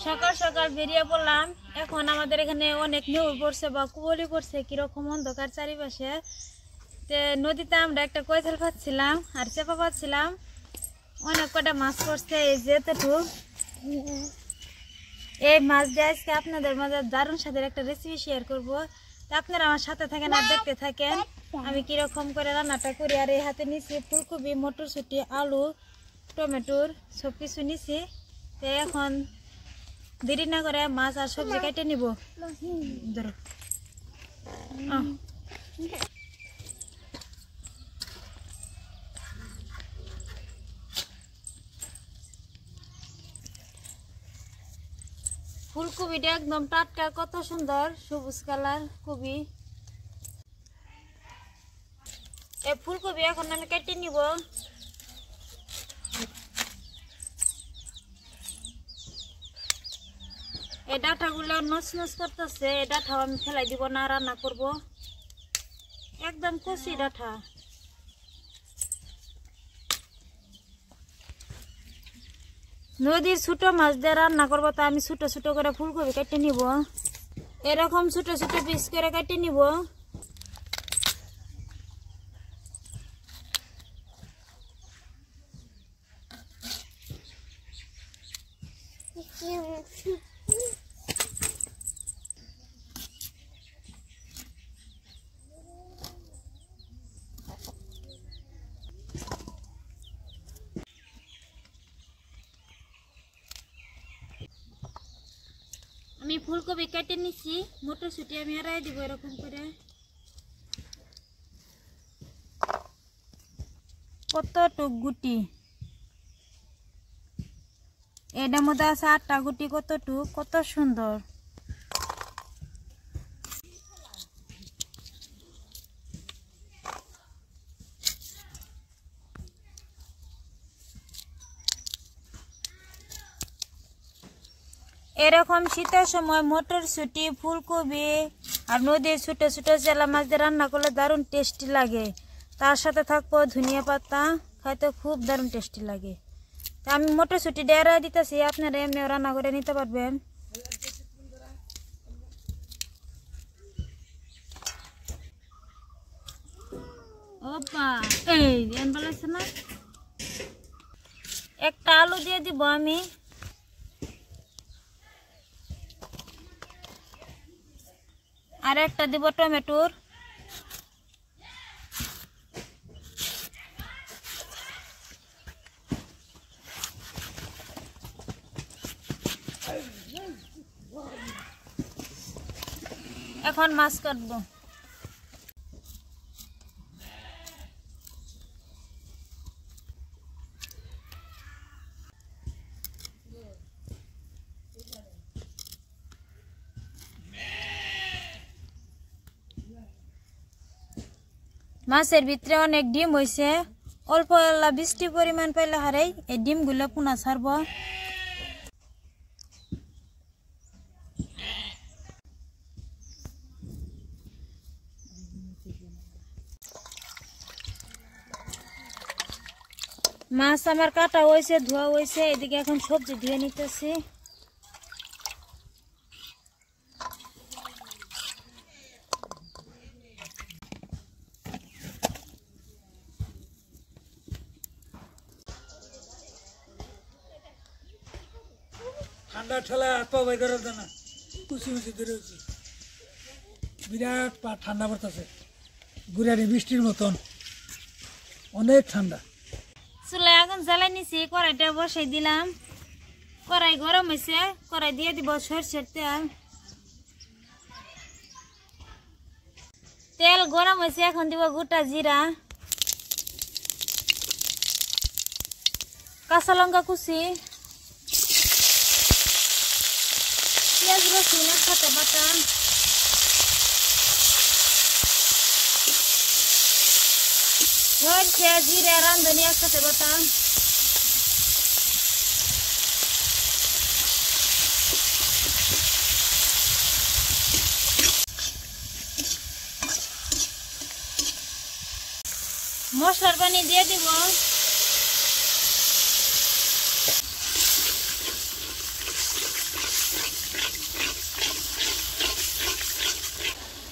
সকাল সকাল বেরিয়ে পড়লাম। এখন আমাদের এখানে অনেক নেউল পড়ছে বা কুবলি পড়ছে, কিরকম অন্ধকার চারিপাশে। তে নদীতে আমরা একটা কৈথাল পাচ্ছিলাম আর চেপা পাচ্ছিলাম, অনেক কটা মাছ পড়ছে। এই যেতটুক এই মাছ দিয়ে আজকে আপনাদের মাঝে দারুণ স্বাদের একটা রেসিপি শেয়ার করব। তো আপনারা আমার সাথে থাকেন আর দেখতে থাকেন আমি কিরকম করে রান্নাটা করি। আর এই হাতে নিছি ফুলকপি, মটরশুঁটি, আলু, টমেটোর সব কিছু নিছি। তো এখন দেরি না করে মাছ আর সবজি কেটে নিব। ধরো ফুলকপিটা একদম টাটকা, কত সুন্দর সবুজ কালার কপি। এই ফুলকপি এখন আমি কেটে নিব। এই ডাঁটাগুলো নচ নচ করতেছে, এই ডাঁটাও আমি ফেলাই দিব না, রান্না করব। একদম কচি ডাঁটা। নদীর ছোট মাছ দিয়ে রান্না করবো, তা আমি ছোট ছোট করে ফুলকপি কেটে নিব। এরকম ছোট ছোট পিস করে কেটে নিব। আমি ফুলকপি কেটে নিছি, মটরশুঁটি আমি এড়াই দিব এরকম করে। কতটুক গুটি, এটার মধ্যে আছে 8টা গুটি। কতটুক, কত সুন্দর। এরকম শীতের সময় মটরশুঁটি, ফুলকপি আর নদীর ছোট ছোট চেলা মাছ দিয়ে রান্না করলে দারুণ টেস্টি লাগে। তার সাথে থাকবো ধনিয়া পাতা, খাইতে খুব দারুণ টেস্টি লাগে। তা আমি মটরশুঁটি ডেরা দিতেছি, আপনারা এমনি রান্না করে নিতে পারবেন। না, একটা আলু দিয়ে দিব আমি। আর একটা দিব টমেটোর। এখন মাছ কাটবো। মাছের ভিতরে অনেক ডিম হয়েছে, অল্প বৃষ্টি পরিমাণ পাইলে হারাই এই ডিমগুলো পুনা ছাড়ব। মাছ আমার কাটা হয়েছে, ধোয়া হয়েছে। এদিকে এখন সবজি ধুয়ে নিতেছি। ঠান্ডা ঠেলা পাবাই করার না, কুচি মুচি ধরে বিরাট ঠান্ডা পড়তেছে, গুড়ারি বৃষ্টির মতন, অনেক ঠান্ডা। চুলায় আগুন জ্বালাই নিছি, কড়াইটা বসাই দিলাম। কড়াই গরম হয়েছে, কড়াই দিয়ে দিব সরষের তেল। তেল গরম হয়েছে, এখন দিব গোটা জিরা, কাঁচা লঙ্কা কুচি, পেঁয়াজ রসুন একসাথে বাটা, সরষে জিরা রাঁধুনি একসাথে বাটা। মশলার পানি দিয়ে দিব।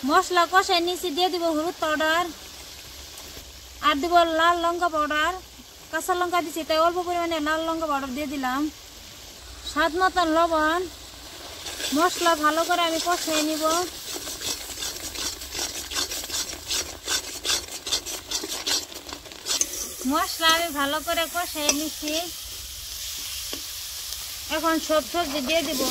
মশলা কষাই নিচে দিয়ে দিব হলুদ পাউডার আর দিব লাল লঙ্কা পাউডার। কাঁচা লঙ্কা দিচ্ছি তাই অল্প পরিমাণে লাল লঙ্কা পাউডার দিয়ে দিলাম। স্বাদ মতন লবণ। মশলা ভালো করে আমি কষাই নিব। মশলা আমি ভালো করে কষাই নিচ্ছি। এখন সব সবজি দিয়ে দিব।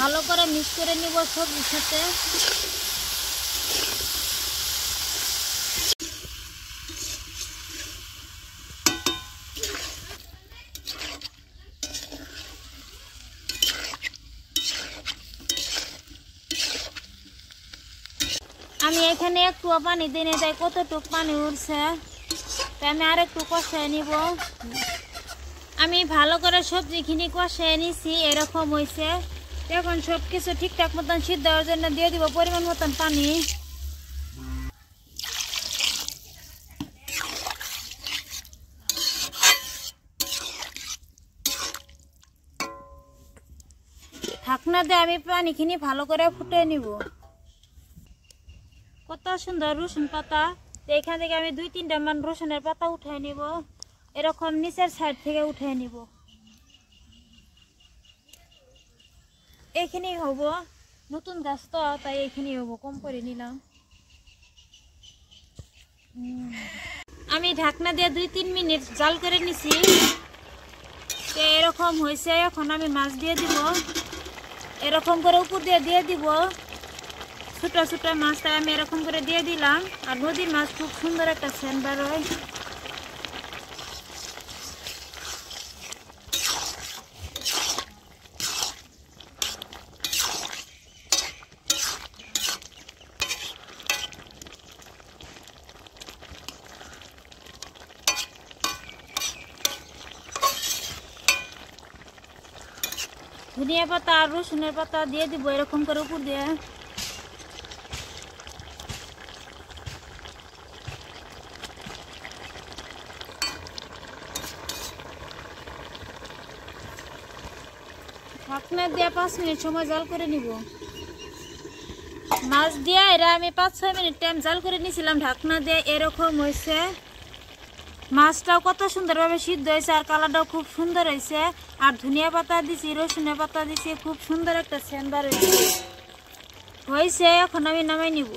ভালো করে মিক্স করে নিব সবজির সাথে। আমি এখানে একটু পানি দিই না, তাই কতটুকু পানি উঠছে তাই আমি আর একটু কষাই নিব। আমি ভালো করে সবজিখিনি কষাই নিছি, এরকম হয়েছে। এখন সবকিছু ঠিকঠাক মতন সিদ্ধ হওয়ার জন্য দিয়ে দিব পরিমাণ মতন পানি। ঢাকনা দিয়ে আমি পানিখিনি ভালো করে ফুটে নিব। কত সুন্দর রসুন পাতা। এখান থেকে আমি 2-3টা মান রসুনের পাতা উঠাই নিব। এরকম নিচের সাইড থেকে উঠাই নিব। এইখানেই হব, নতুন গাছ তো তাই এইখানেই হব, কম করে নিলাম। আমি ঢাকনা দিয়ে 2-3 মিনিট জাল করে নিছি। এরকম হয়েছে। এখন আমি মাছ দিয়ে দিব। এরকম করে উপর দিয়ে দিয়ে দিব ছোট ছোট মাছটা আমি এরকম করে দিয়ে দিলাম। আর নদীর মাছ খুব সুন্দর একটা সেন্ট বার হয়। ধনিয়া পাতা আর রসুনের পাতা দিয়ে দিব এরকম করে উপর দিয়ে। ঢাকনা দিয়ে 5 মিনিট সময় জাল করে নিব। মাছ দিয়ে এরা আমি 5-6 মিনিট টাইম জাল করে নিয়েছিলাম ঢাকনা দিয়ে। এরকম হয়েছে। মাছটাও কত সুন্দরভাবে সিদ্ধ হয়েছে আর কালারটাও খুব সুন্দর হয়েছে। আর ধনিয়া পাতা দিছি, রসুনের পাতা দিছি, খুব সুন্দর একটা সেন্ট বার হয়েছে। এখন আমি নামাই নিব।